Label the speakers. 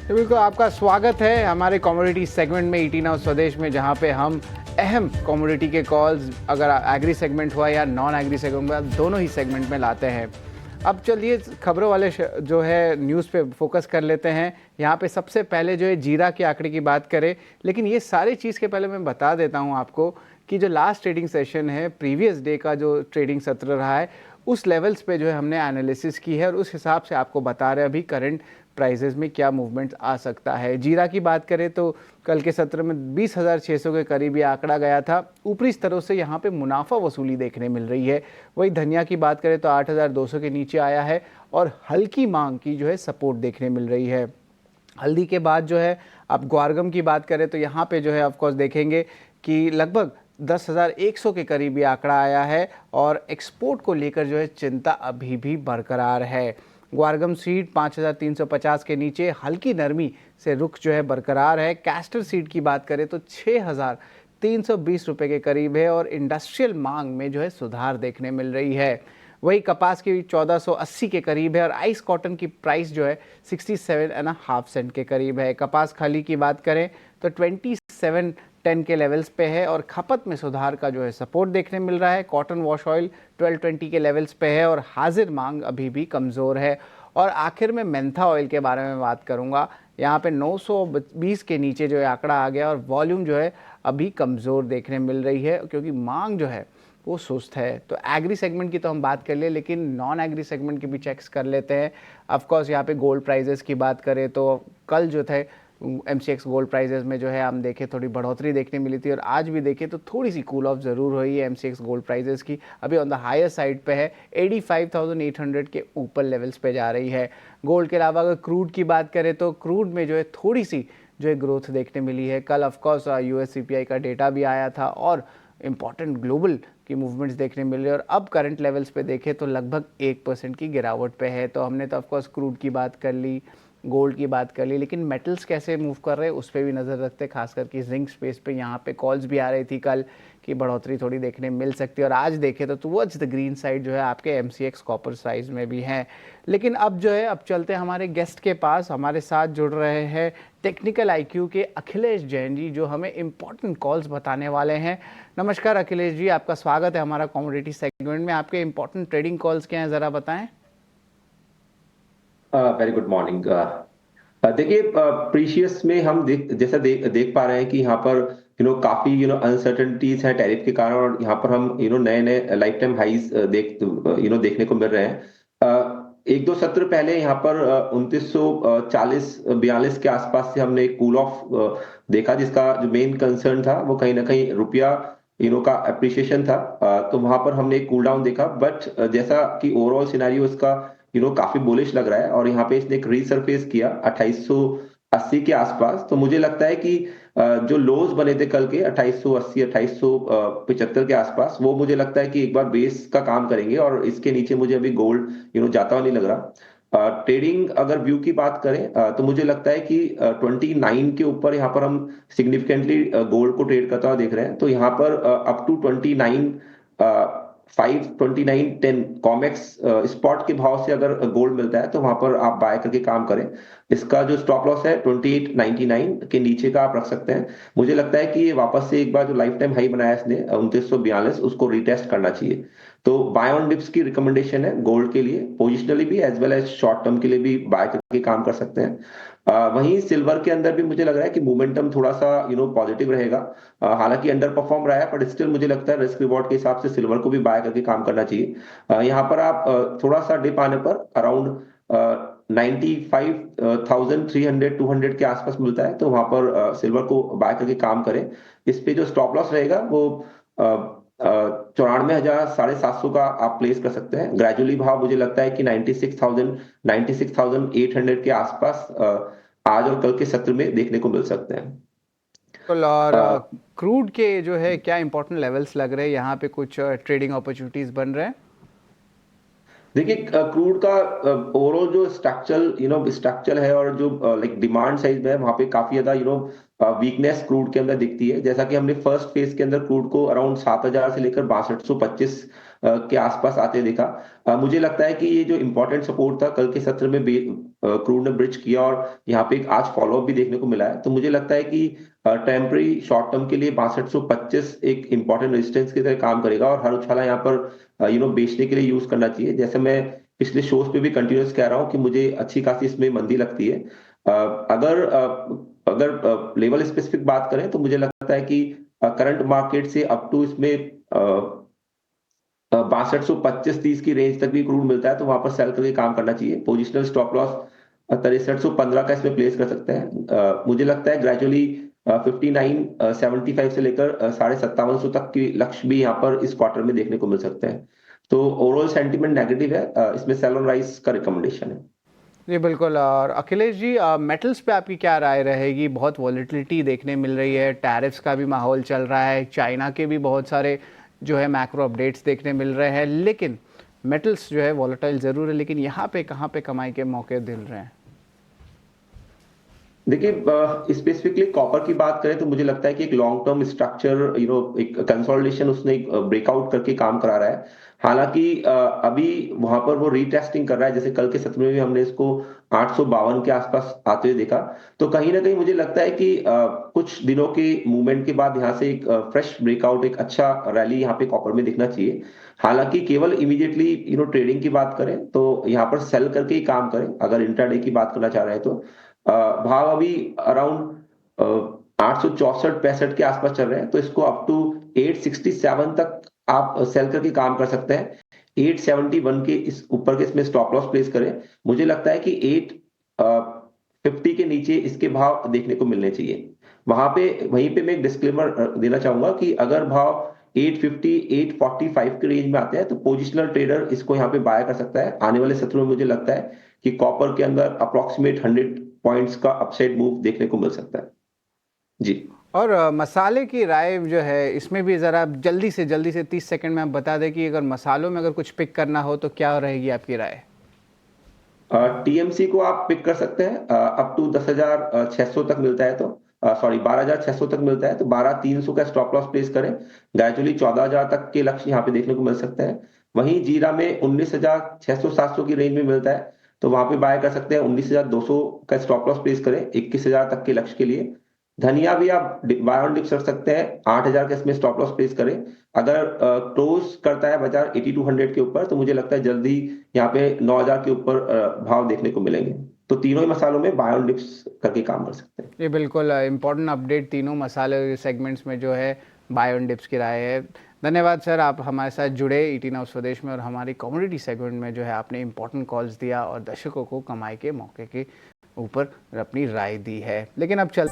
Speaker 1: तो बिल्कुल आपका स्वागत है हमारे कमोडिटी सेगमेंट में ईटी नाउ स्वदेश में, जहां पे हम अहम कमोडिटी के कॉल्स, अगर एग्री सेगमेंट हुआ या नॉन एग्री सेगमेंट हुआ, दोनों ही सेगमेंट में लाते हैं। अब चलिए खबरों वाले जो है न्यूज़ पे फोकस कर लेते हैं। यहाँ पे सबसे पहले जो है जीरा के आंकड़े की बात करें, लेकिन ये सारी चीज़ के पहले मैं बता देता हूँ आपको कि जो लास्ट ट्रेडिंग सेशन है, प्रीवियस डे का जो ट्रेडिंग सत्र रहा है, उस लेवल्स पे जो है हमने एनालिसिस की है और उस हिसाब से आपको बता रहे हैं अभी करंट प्राइसेस में क्या मूवमेंट आ सकता है। जीरा की बात करें तो कल के सत्र में 20,600 के करीब ये आंकड़ा गया था। ऊपरी स्तरों से यहाँ पे मुनाफा वसूली देखने मिल रही है। वही धनिया की बात करें तो 8,200 के नीचे आया है और हल्की मांग की जो है सपोर्ट देखने मिल रही है। हल्दी के बाद जो है आप ग्वारगम की बात करें तो यहाँ पे जो है ऑफकोर्स देखेंगे कि लगभग 10,100 के करीब ये आंकड़ा आया है और एक्सपोर्ट को लेकर जो है चिंता अभी भी बरकरार है। ग्वारगम सीड 5,350 के नीचे हल्की नरमी से रुख जो है बरकरार है। कैस्टर सीड की बात करें तो 6,320 रुपये के करीब है और इंडस्ट्रियल मांग में जो है सुधार देखने मिल रही है। वही कपास की 1480 के करीब है और आइस कॉटन की प्राइस जो है 67.5 सेंट के करीब है। कपास खाली की बात करें तो 2710 के लेवल्स पे है और खपत में सुधार का जो है सपोर्ट देखने मिल रहा है। कॉटन वॉश ऑयल 1220 के लेवल्स पे है और हाजिर मांग अभी भी कमज़ोर है। और आखिर में मेंथा ऑयल के बारे में बात करूंगा। यहाँ पे 920 के नीचे जो है आंकड़ा आ गया और वॉल्यूम जो है अभी कमज़ोर देखने मिल रही है क्योंकि मांग जो है वो सुस्त है। तो एग्री सेगमेंट की तो हम बात कर लिए, लेकिन नॉन एग्री सेगमेंट की भी चेक्स कर लेते हैं। ऑफकोर्स यहाँ पे गोल्ड प्राइजेस की बात करें तो कल जो थे MCX गोल्ड प्राइजेस में जो है हम देखें थोड़ी बढ़ोतरी देखने मिली थी और आज भी देखें तो थोड़ी सी कूल ऑफ ज़रूर हुई है MCX गोल्ड प्राइजेस की। अभी ऑन द हायर साइड पे है, 85,800 के ऊपर लेवल्स पे जा रही है। गोल्ड के अलावा अगर क्रूड की बात करें तो क्रूड में जो है थोड़ी सी जो है ग्रोथ देखने मिली है। कल ऑफकोर्स US CPI का डेटा भी आया था और इम्पॉर्टेंट ग्लोबल की मूवमेंट्स देखने मिल रही है और अब करंट लेवल्स पे देखें तो लगभग 1% की गिरावट पे है। तो हमने तो ऑफकोर्स क्रूड की बात कर ली, गोल्ड की बात कर ली, लेकिन मेटल्स कैसे मूव कर रहे हैं उस पर भी नज़र रखते हैं। खास करके जिंक स्पेस पे यहाँ पे कॉल्स भी आ रही थी कल की बढ़ोतरी थोड़ी देखने मिल सकती है और आज देखें तो टुवर्ड्स द ग्रीन साइड जो है आपके MCX कॉपर साइज में भी हैं। लेकिन अब जो है अब चलते हैं हमारे गेस्ट के पास। हमारे साथ जुड़ रहे हैं टेक्निकल IQ के अखिलेश जैन जी, जो हमें इंपॉर्टेंट कॉल्स बताने वाले हैं। नमस्कार अखिलेश जी, आपका स्वागत है हमारा कमोडिटी सेगमेंट में। आपके इंपॉर्टेंट ट्रेडिंग कॉल्स क्या हैं, ज़रा बताएं।
Speaker 2: Very good morning. देखिए, प्रीशियस में हम देख पा रहे हैं कि यहाँ पर काफी अनसर्टेनिटीज है टैरिफ के कारण और यहाँ पर हम नए नए लाइफ टाइम हाइज देखने को मिल रहे हैं। एक दो सत्र पहले यहाँ पर 2940-42 के आसपास से हमने एक कूल ऑफ देखा, जिसका जो मेन कंसर्न था वो कहीं ना कहीं रुपया का अप्रिसिएशन था। तो वहां पर हमने एक कूल डाउन देखा, बट जैसा कि ओवरऑल सिनेरियो इसका काफी बुलिश लग रहा है और यहाँ पे इसने एक रीसरफेस किया 2880 के आसपास। तो मुझे लगता है कि जो लोज बने थे कल के 2880 2875 के आसपास, वो मुझे लगता है कि एक बार बेस का काम करेंगे और इसके नीचे मुझे अभी गोल्ड जाता हुआ नहीं लग रहा। ट्रेडिंग अगर व्यू की बात करें तो मुझे लगता है कि 29 के ऊपर यहाँ पर हम सिग्निफिकेंटली गोल्ड को ट्रेड करता हुआ देख रहे हैं। तो यहाँ पर अप टू 29 529.10 कॉमेक्स स्पॉट के भाव से अगर गोल्ड मिलता है तो वहां पर आप बाय करके काम करें। इसका जो स्टॉप लॉस है 2899 के नीचे का आप रख सकते हैं। मुझे लगता है कि ये वापस से एक बार जो लाइफ टाइम हाई बनाया इसने 2942, उसको रिटेस्ट करना चाहिए। तो बाय ऑन डिप्स की रिकमेंडेशन है गोल्ड के लिए, पोजिशनली भी as well as short term के लिए भी बाय करके काम कर सकते हैं। वहीं सिल्वर के अंदर भी मुझे लग रहा है कि मोमेंटम थोड़ा सा पॉजिटिव रहेगा। हालांकि अंडर परफॉर्म रहा है, बट स्टिल मुझे लगता है रिस्क रिवॉर्ड के हिसाब से सिल्वर को भी बाय करके काम करना चाहिए। यहाँ पर आप थोड़ा सा डिप आने पर अराउंड 95,300 200 के आसपास मिलता है, तो वहां पर सिल्वर को बाय करके काम करें। इस पे जो स्टॉप लॉस रहेगा वो 94,000 750 का आप प्लेस कर सकते हैं। ग्रेजुअली भाव मुझे लगता है कि 96,000 96,800 के आसपास आज और कल के सत्र में देखने को मिल सकते हैं।
Speaker 1: और क्रूड के जो है क्या इंपॉर्टेंट लेवल्स लग रहे हैं, यहाँ पे कुछ ट्रेडिंग अपॉर्चुनिटीज बन रहे हैं?
Speaker 2: देखिए, क्रूड का ओवरऑल जो स्ट्रक्चर है और जो लाइक डिमांड साइड में है, वहां पे काफी ज्यादा वीकनेस क्रूड के अंदर दिखती है। जैसा कि हमने फर्स्ट फेज के अंदर क्रूड को अराउंड 7,000 से लेकर 6225 के आसपास आते देखा। मुझे लगता है कि ये जो इंपॉर्टेंट सपोर्ट था कल के सत्र में क्रूड ने ब्रिज किया और यहाँ पे एक आज फॉलोअप भी देखने को मिला है। तो मुझे लगता है कि टेम्पररी शॉर्ट टर्म के लिए 6225 एक इंपॉर्टेंट रेजिस्टेंस की तरह काम करेगा और हर उछाला यहाँ पर बेचने के लिए यूज करना चाहिए। जैसे मैं पिछले शोज पे भी कंटिन्यूस कह रहा हूँ कि मुझे अच्छी खासी इसमें मंदी लगती है। अगर लेवल स्पेसिफिक बात करें तो मुझे लगता है कि करंट मार्केट से अप टू इसमें 6225-30 की रेंज तक भी क्रूड मिलता है तो वहां पर सेल करके काम करना चाहिए। पोजिशनल स्टॉप लॉस 6315 का इसमें प्लेस कर सकते हैं। मुझे लगता है ग्रेजुअली 5975 से लेकर 5750 तक की लक्ष्य भी यहाँ पर इस क्वार्टर में देखने को मिल सकते हैं। तो ओवरऑल सेंटीमेंट नेगेटिव है, इसमें सेल ऑन राइज का रिकमेंडेशन है।
Speaker 1: जी बिल्कुल। और अखिलेश जी, मेटल्स पे आपकी क्या राय रहेगी? बहुत वॉलेटिलिटी देखने मिल रही है, टैरिफ्स का भी माहौल चल रहा है, चाइना के भी बहुत सारे जो है मैक्रो अपडेट्स देखने मिल रहे हैं, लेकिन मेटल्स जो है वॉलेटाइल ज़रूर है, लेकिन यहाँ पे कहाँ पे कमाई के मौके मिल रहे हैं?
Speaker 2: देखिए, स्पेसिफिकली कॉपर की बात करें तो मुझे लगता है कि एक लॉन्ग टर्म स्ट्रक्चर एक कंसोलिडेशन उसने एक ब्रेकआउट करके काम करा रहा है। हालांकि अभी वहां पर वो रीटेस्टिंग कर रहा है, जैसे कल के सत्र में भी हमने इसको 852 के आसपास आते हुए देखा। तो कहीं ना कहीं मुझे लगता है कि कुछ दिनों के मूवमेंट के बाद यहाँ से एक फ्रेश ब्रेकआउट, एक अच्छा रैली यहाँ पे कॉपर में दिखना चाहिए। हालांकि केवल इमीडिएटली ट्रेडिंग की बात करें तो यहाँ पर सेल करके ही काम करें, अगर इंट्राडे की बात करना चाह रहे हैं तो। भाव अभी अराउंड 864-65 के आसपास चल रहे हैं, तो इसको अप टू 867 तक आप सेल करके काम कर सकते हैं। 871 के इस ऊपर के इसमें स्टॉप लॉस प्लेस करें। मुझे लगता है कि 850 के नीचे इसके भाव देखने को मिलने चाहिए। वहीं पे मैं एक डिस्क्लेमर देना चाहूंगा कि अगर भाव 850 845 के रेंज में आते हैं तो पोजिशनल ट्रेडर इसको यहाँ पे बाय कर सकता है। आने वाले सत्रों में मुझे लगता है कि कॉपर के अंदर अप्रोक्सीमेट 100 पॉइंट्स का अपसाइड मूव देखने को मिल सकता है। जी।
Speaker 1: और मसाले की राय जो है इसमें भी ज़रा जल्दी से 30 सेकंड में आप बता दें कि अगर मसालों में अगर कुछ पिक करना हो तो क्या रहेगी आपकी राय?
Speaker 2: टीएमसी को आप पिक कर सकते हैं, अप टू 10,600 तक मिलता है तो सॉरी 12,600 तक मिलता है तो 12,300 का स्टॉप लॉस प्लेस करें। ग्रेजुअली 14,000 तक के लक्ष्य यहाँ पे देखने को मिल सकते हैं। वहीं जीरा में 19,600-700 की रेंज में मिलता है तो वहां पे बाय कर सकते हैं। 19,200 का स्टॉप लॉस प्लेस करें 21,000 तक के लक्ष्य के लिए। धनिया भी आप बाय ऑन डिप्स रख सकते हैं, 8,000 के इसमें स्टॉप लॉस प्लेस करें। अगर क्लोज करता है बाजार 8200 के ऊपर तो मुझे लगता है जल्दी यहाँ पे 9,000 के ऊपर भाव देखने को मिलेंगे। तो तीनों ही मसालों में बाय ऑन डिप्स करके काम कर सकते हैं।
Speaker 1: ये बिल्कुल इम्पोर्टेंट अपडेट, तीनों मसाले सेगमेंट्स में जो है बाय ऑन डिप्स की राय है। धन्यवाद सर, आप हमारे साथ जुड़े 18 हाउस स्वदेश में और हमारी कमोडिटी सेगमेंट में जो है आपने इम्पोर्टेंट कॉल्स दिया और दर्शकों को कमाई के मौके के ऊपर अपनी राय दी है। लेकिन अब चल